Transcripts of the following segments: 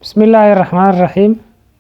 Bismillaahi Raxmaani Raxiim.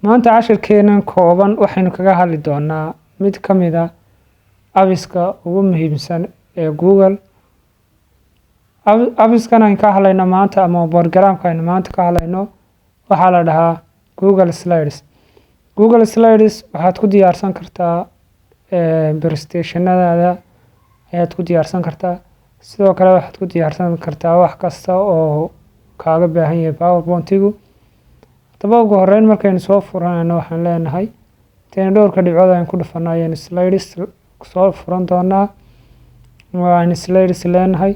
Maanta cashirkeenan kooban waxaynu kaga hadli doonaa mid ka mid ah abiska ugu muhiimsan ee Google. Abiskan aynu ka hadlayno maanta ama programka aynu maanta ka hadlayno waxaa la dhahaa Google Slides. Google Slides waxaad ku diyaarsan kartaa presentationadaada ayaad ku diyaarsan kartaa. Sidoo kale waxaad ku diyaarsan kartaa wax kasta oo kaaga baahan yahay PowerPoint-igu. Haddaba ugu horreyn markaynu soo furanayno waxaan leenahay dhowrka dhibcood ayaan ku dhufanaa ayaynu slides soo furan doonaa. Waan slides leenahay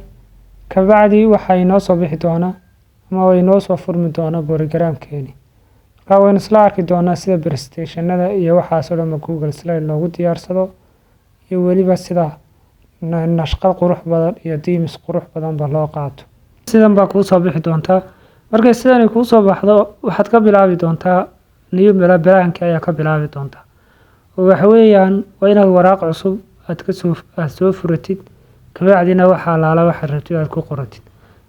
kabacdi waxaa inoo soo bixi doonaa ama way inoo soo furmi doonaa programkeeni. Marka waynu isla arki doonaa sida presentationada iyo waxaas oo dhan Google Slide loogu diyaarsado iyo weliba sida nashqad qurux badan iyo themes qurux badan ba loo qaato. Sidan baa kuu soo bixi doontaa. Markay sidan kuu soo baxdo waxaad ka bilaabi doontaa new blank ayaa ka bilaabi doontaa. Waxa weeyaan waa inaad waraaq cusub aad soo furatid kabacdina waxa laala waxa rabtid aad ku qoratid.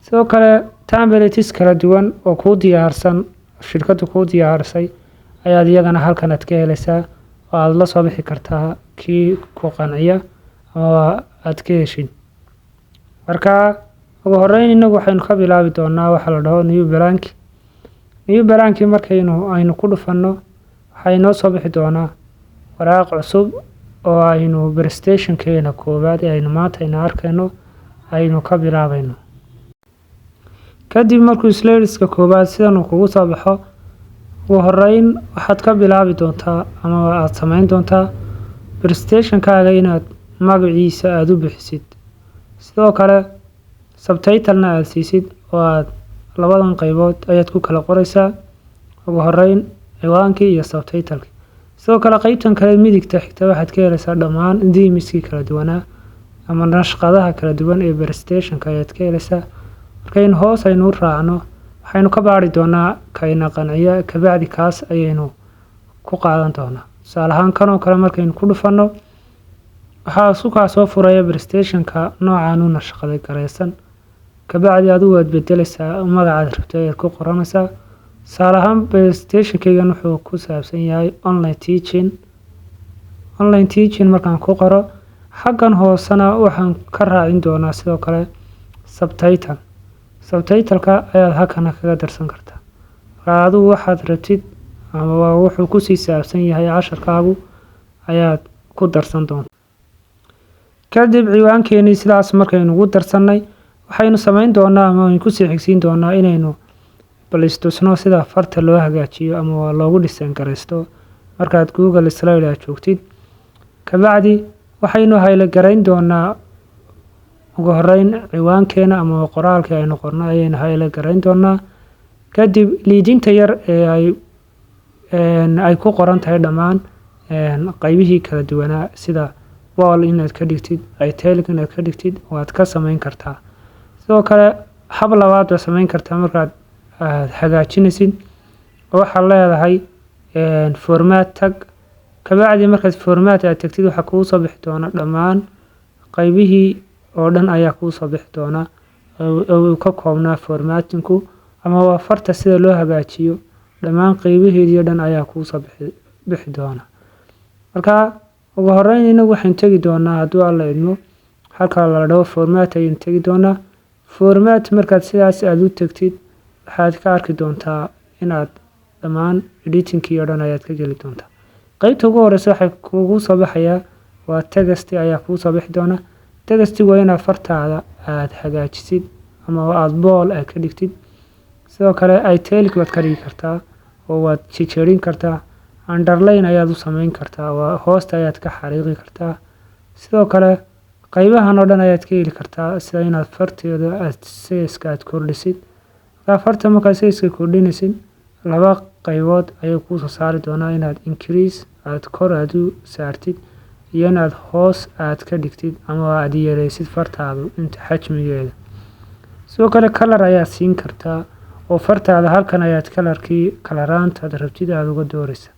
Sidoo kale templates kala duwan oo ku diyaarsan shirkadu ku diyaarsay ayaad iyagana halkan aad ka helaysaa oo aad la soo bixi kartaa kii ku qanciya oo aad ka heshin. Marka ugu horreyn inagu waxaynu ka bilaabi doonaa waxa la dhaho new blank. New blank aynu ku dhufanno waxa inoo soo bixi doonaa waraaq cusub oo aynu presentationkeena koowaad aynu maanta arkayno aynu ka bilaabayno. Kadib markuu slideska koowaad sidan uu kugu soo baxo ugu horreyn waxaad ka bilaabi doontaa ama aad samayn doontaa presentationkaaga inaad magaciisa aad u bixisid. Sidoo kale subtitle-na aad siisid oo aad labadan qaybood ayaad ku kala qoraysaa ugu horreyn ciwaankii iyo subtitle-kii. Sidoo kale qaybtan kale midigta xigta waxaad ka helaysaa dhammaan themes-kii kala duwanaa ama nashqadaha kala duwan ee presentationka ayaad ka helaysaa. Markaynu hoos aynu raacno waxaynu ka baari doonaa kayna qanciya kabacdi kaas ayaynu ku qaadan doonaa. Tusaale ahaan kan oo kale markaynu ku dhufanno waxaa isku kaa soo furaya presentationka noocan u nashqaday garaysan kabacdi adigu waad bedelaysaa magacaad rabto ayaad ku qoranaysaa. Tusaale ahaan presentationkaygan wuxuu ku saabsan yahay online teaching markaan ku qoro xaggan hoosena waxaan ka raacin doonaa sidoo kale subtitle-ka ayaad halkan kaga darsan kartaa. Marka adigu waxaad rabtid ama wuxuu ku saabsan yahay casharkaagu ayaad ku darsan doontaa. Kadib ciwaankeeni sidaas markaynu ugu darsanay waxaynu samayn doonaa ama aynu ku sii xigsiin doonaa inaynu ballistusno sida farta loo hagaajiyo ama loogu design garaysto markaad Google Slide aad joogtid. Kabacdi waxaynu highlight garayn doonaa ugu horreyn ciwaankeena ama qoraalka aynu qorno ayaynu highlight garayn doonaa. Kadib liidinta yar ee ay ku qoran tahay dhammaan qaybihii kala duwanaa sida wall inaad ka dhigtid italic inaad ka dhigtid waad ka samayn kartaa. Sidoo kale hab labaad waa samayn kartaa markaad hagaajinaysid waxaad leedahay format tag kabacdi markaad format aad tagtid waxa kuu soo bixi doona dhammaan qaybihii oo dhan ayaa kuu soo bixi doona oo ka koobnaa formatinku ama waa farta sida loo hagaajiyo dhammaan qaybaheedii oo dhan ayaa kuu soo bixi doona. Marka ugu horreyn inagu waxaan tagi doonaa hadduu alla idmo halka la dhaho format ayaan tagi doonaa. Format markaad sidaas aad u tagtid waxaad ka arki doontaa inaad dhammaan editing-kii oo dhan ayaad ka geli doontaa. Qaybta ugu horreysa waxay kugu soo baxayaa waa text ayaa kuu soo bixi doona. Text waa inaad fartaada aad hagaajisid ama aad bold aad ka dhigtid. Sidoo kale italic waad ka dhigi kartaa oo waad jejeerin kartaa. Underline ayaad u samayn kartaa waa hoosta ayaad ka xariiqi kartaa. Sidoo kale qaybahan oo dhan ayaad ka heli kartaa sida inaad farteeda aad size aad kordhisid. Farta markaad size kordhinaysid laba qaybood ayuu kuu soo saari doonaa inaad increase aad kor aad u saartid iyo inaad hoos aad ka dhigtid ama aad yareysid fartaadu inta xajmigeeda. Sidoo kale color ayaad siin kartaa oo fartaada halkan ayaad color-aanta rabtid aad uga dooraysaa.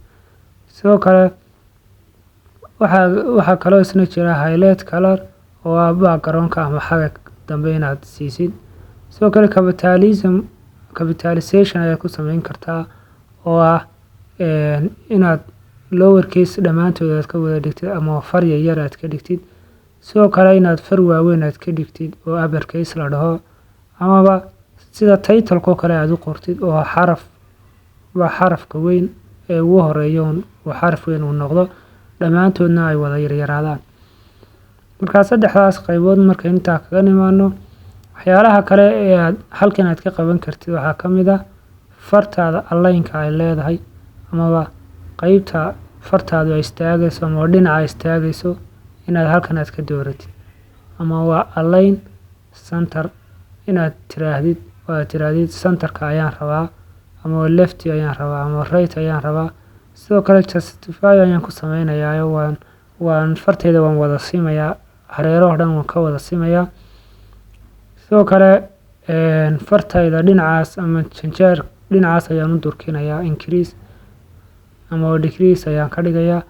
Sidoo kale waxa kaloo isna jira highlight color oo ah background-ka ama xagga dambe inaad siisid. Sidoo kale capitalization ayaad ku samayn kartaa oo ah inaad lower case dhammaantood aad ka wada dhigtid ama far yar aad ka dhigtid. sidoo kale inaad far waaweyn aad ka dhigtid oo upper case la dhaho, amaba sida title-ko kale aad u qortid oo xarafka weyn ee ugu horeeya uu xaraf weyn uu noqdo, dhammaantoodna ay wada yaryaraadaan. marka saddexdaas qaybood marka intaa kaga nimaano, waxyaalaha kale ee aad halkan aad ka qaban kartid waxaa ka mid ah fartaada align-ka ay leedahay, amaba qaybta fartaadu ay istaagayso ama dhinaca istaagayso inaad halkan aad ka dooratid, ama waa align center inaad tiraahdid centerka ayaan rabaa, ama left ayaan rabaa, ama right ayaan rabaa. sidoo kale justify ayaan ku sameynayaa, waan fartayda waan wada simayaa, hareeraha dhan waan ka wada simayaa. sidoo kale fartayda dhinacaas ama janjeer dhinacaas ayaan u durkinayaa, increase ama decrease ayaan ka dhigayaa.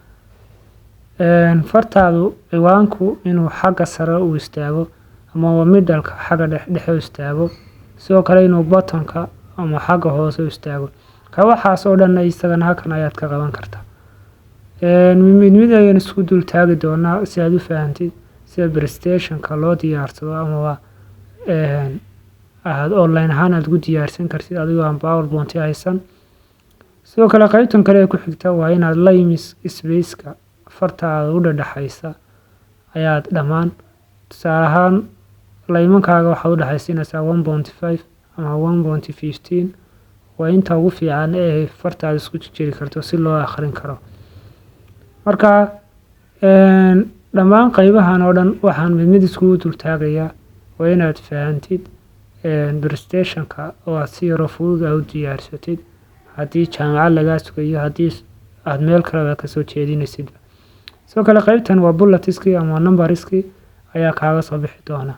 fartaadu ciwaanku inuu xagga sare u istaago ama middle-ka xagga dhexe u istaago, sidoo kale inuu button-ka ama xagga hoose u istaago. waxaas oo dhan isagana halkan ayaad ka qaban kartaa. mid ayaan isku dul taagi doonaa si aad u fahantid sida presentation-ka loo diyaarsado, amaba aad online ahaan aad ugu diyaarsan kartid adigoo aan PowerPoint haysan. sidoo kale qaybtan kale ee ku xigta waa inaad line space-ka fartaada u dhaxaysa ayaad dhammaan, tusaale ahaan laymankaaga waxaad u dhaxaysiinaysaa 1.5 ama 1.15 waa inta ugu fiican ee fartaada isku jiri karto si loo akhrin karo. marka dhammaan qaybahan oo dhan waxaan mid iskugu dul taagayaa waa inaad fahantid presentation-ka oo aad si yaro fudud u diyaarsatid, haddii jaamacad lagaa sugayo, haddii aad meel kale ka soo jeedinaysid. sidoo kale qaybtan waa bullets-kii ama numbers-kii ayaa kaaga soo bixi doona,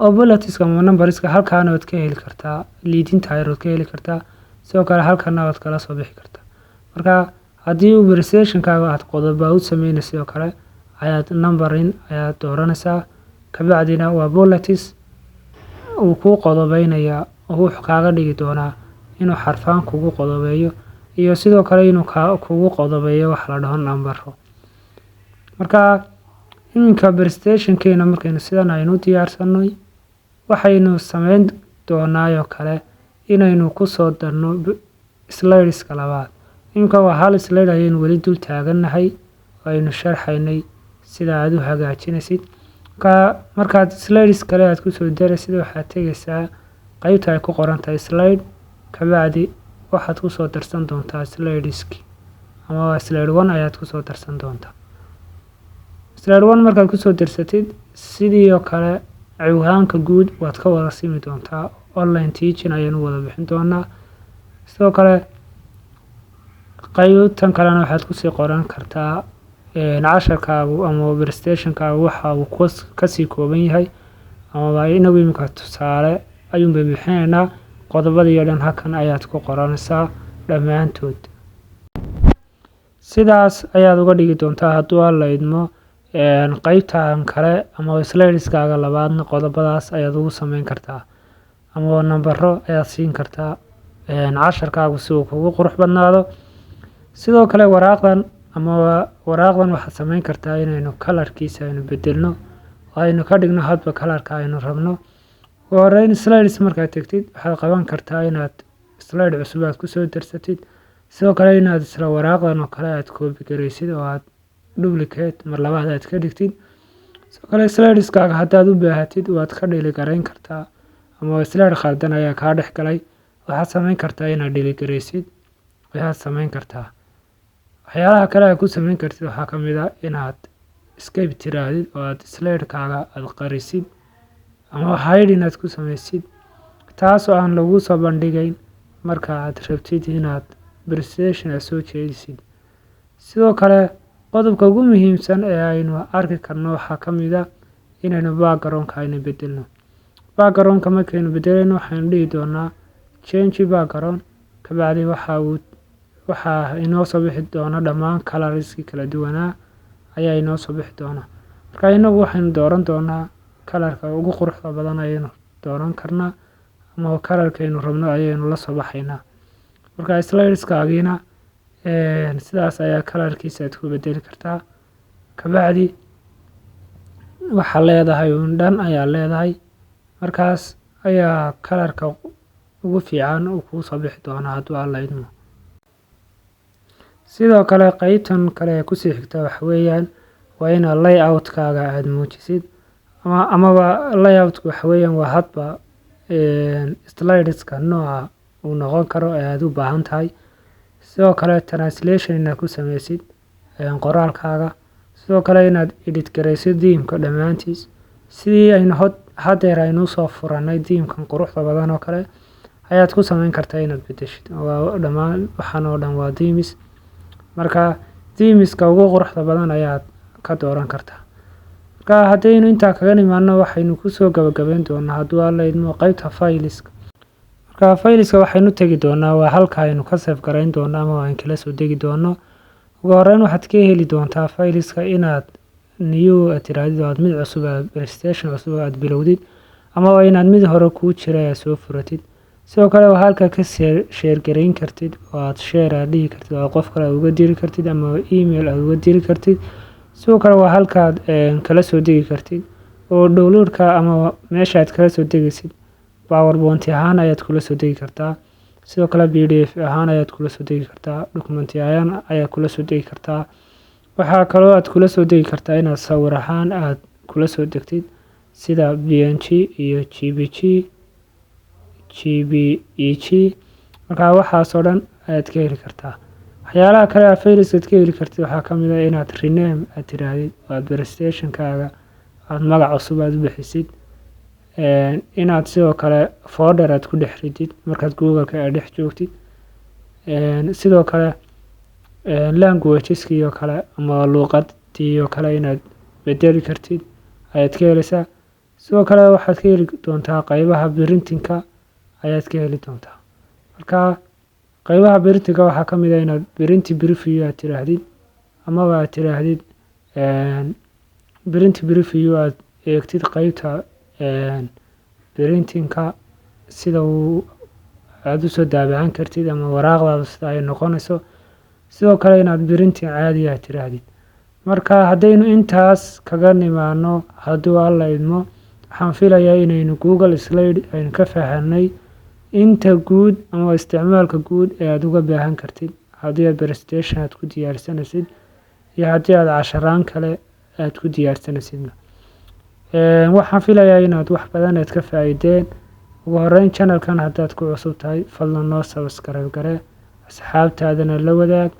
oo bullets-ka ama numbers-ka halkaan ood ka heli kartaa, leading-ta ood ka heli kartaa, sidoo kale halkaan ood kala soo bixi kartaa. marka haddii uu presentation-kaaga aad qodobo u sameynayso kale ayaad numbering ayaad dooranaysaa, kabacdina waa bullets uu ku qodobeynayaa oo wuxuu kaaga dhigi doonaa inuu xarfaan kugu qodobeeyo, iyo sidoo kale inuu kugu qodobeeyo wax la dhaho numbero. marka iminka presentation-keena markaynu sidan aynu diyaarsanay, waxaynu sameyn doonaa kale inaynu ku soo darno slides-ka labaad. iminka waa hal slide ayaynu weli dul taaganahay oo aynu sharxaynay sida aad u hagaajinaysid. markaad slides kale aad ku soo daraysid waxaad tegaysaa qaybta ay ku qoran tahay slide, kabacdi waxaad ku soo darsan doontaa slideski, ama slide 1 ayaad ku soo darsan doontaa. slide 1 markaad ku soo darsatid sidii oo kale ciwaanka guud waad ka wada simi doontaa, online teaching ayaynu wada bixin doonaa. sidoo kale qaybtan kalena waxaad kusii qoran kartaa casharkaagu ama presentation-kaagu waxa uu kasii kooban yahay, amaba inagu iminka tusaale ayuunbay bixinaynaa, qodobadii oo dhan halkan ayaad ku qoranaysaa dhammaantood. sidaas ayaad uga dhigi doontaa hadduu alla idmo qaybtan kale ama slides-kaaga labaadna qodobadaas ayaad ugu sameyn kartaa, ama nambaro ayaad siin kartaa casharkaagu si uu kugu qurux badnaado. sidoo kale waraaqdan waxaad sameyn kartaa inaynu kalarkiisa aynu bedelno oo aynu ka dhigno hadba kalarka aynu rabno. ugu horeyn slides markaad tegtid waxaad qaban kartaa inaad slide cusub aad kusoo darsatid, sidoo kale inaad isla waraaqdan oo kale aad copy garaysid oo aad duplicate mar labaad aad ka dhigtid. sidoo kale slides-kaaga haddaad u baahatid waad ka dhili garayn kartaa, ama slide khaldan ayaa kaa dhex galay, waxaad sameyn kartaa inaad dhili garaysid. waxaad sameyn kartaa waxyaalaha kale aad ku sameyn kartid waxaa ka mid ah inaad escape tiraahdid oo aad slide-kaaga aad qarisid, ama hide inaad ku sameysid, taasoo aan lagu soo bandhigayn marka aad rabtid inaad presentation aad soo jeedisid. sidoo kale qodobka ugu muhiimsan ee aynu arki karno waxaa ka mid ah inaynu background-ka aynu bedelno. background-ka markaynu bedelayno waxaynu dhihi doonaa change background, kabacdi waxaa inoo soo bixi doona dhammaan colorskii kala duwanaa ayaa inoo soo bixi doona. marka inagu waxaynu dooran doonaa kalarka ugu quruxda badan ayaynu dooran karnaa, ama kalarkaynu rabno ayaynu la soo baxaynaa. marka slideskaagina sidaas ayaa kalarkiisa aad ku bedeli kartaa. Kabacdi waxaa leedahay dhan ayaa leedahay, markaas ayaa kalarka ugu fiican uu kuu soo bixi doonaa hadduu alla idmo. Sidoo kale qaybtan kale kusii xigta waxa weeyaan waa inaad layoutkaaga aad muujisid amaba layoutku waxa weeyaan waa hadba slideska nooca uu noqon karo ee aad u baahan tahay. Sidoo kale translation inaad ku sameysid qoraalkaaga. Sidoo kale inaad edit gareysid theme-ka dhammaantiis sidii aynu haddeer aynu soo furanay theme-kan quruxda badan oo kale ayaad ku sameyn kartaa inaad bedeshid. Dhammaan waxaan oo dhan waa themes, marka themeska ugu quruxda badan ayaad ka dooran kartaa. Marka haddaynu intaa kaga nimaano waxaynu kusoo gabagabeyn doonaa hadduu alla idmo qaybta fileska. Marka fileska waxaynu tegi doonaa waa halka aynu ka save gareyn doono ama aan kala soo degi doono. Ugu horreyn waxaad ka heli doontaa fileska inaad new tiraahdo aad mid cusub presentation cusub aad bilowdid ama waa inaad mid hore kuu jira soo furatid. Sidoo kale waa halka ka share gareyn kartid oo aad share dhihi kartid oo qof kale uga diri kartid ama email aad uga diri kartid. Sidoo kale waa halka kala soo degi kartid oo downloadka ama meesha aad kala soo degisid PowerPoint ahaan ayaad kula soo degi kartaa. Sidoo kale PDF ahaan ayaad kula soo degi kartaa, document ahaan ayaad kula soo degi kartaa. Waxaa kaloo aad kula soo degi kartaa inaad sawir ahaan aad kula soo degtid sida PNG iyo JPEG. Marka waxaas oo dhan ayaad ka heli kartaa. Waxyaalaha kale aad fileska ka heli kartid waxaa ka mid ah inaad rename aad tirahdid oo presentationkaaga aad magac cusub aad u bixisid. Inaad sidoo kale folder aad ku dhex ridid markaad Google-ka aad dhex joogtid. Sidoo kale languageski iyo kale ama luqadii iyo kale inaad bedeli kartid ayaad ka helaysaa. Sidoo kale waxaad ka heli doontaa qaybaha printing-ka ayaad ka heli doontaa. Marka qaybaha printing-ka waxaa ka mid ah inaad print preview aad tirahdid amaba aad tirahdid print preview aad eegtid qaybta printing-ka sida aad u soo daabacan kartid ama waraaqdaada sida ay noqonayso. Sidoo kale inaad printing caadi aad tirahdid. Marka haddaynu intaas kaga nimaano hadduu alla idmo waxaan filayaa inaynu Google Slide aynu ka fahanay inta guud ama isticmaalka guud ee aad uga baahan kartid haddii aad presentation aad ku diyaarsanaysid iyo haddii aad casharaan kale aad ku diyaarsanaysid. Waxaan filayaa inaad wax badan aad ka faa'iideen. Ugu horreyn channel-kan haddaad ku cusub tahay fadlan noo subscribe garee, asxaabtaadana la wadaag.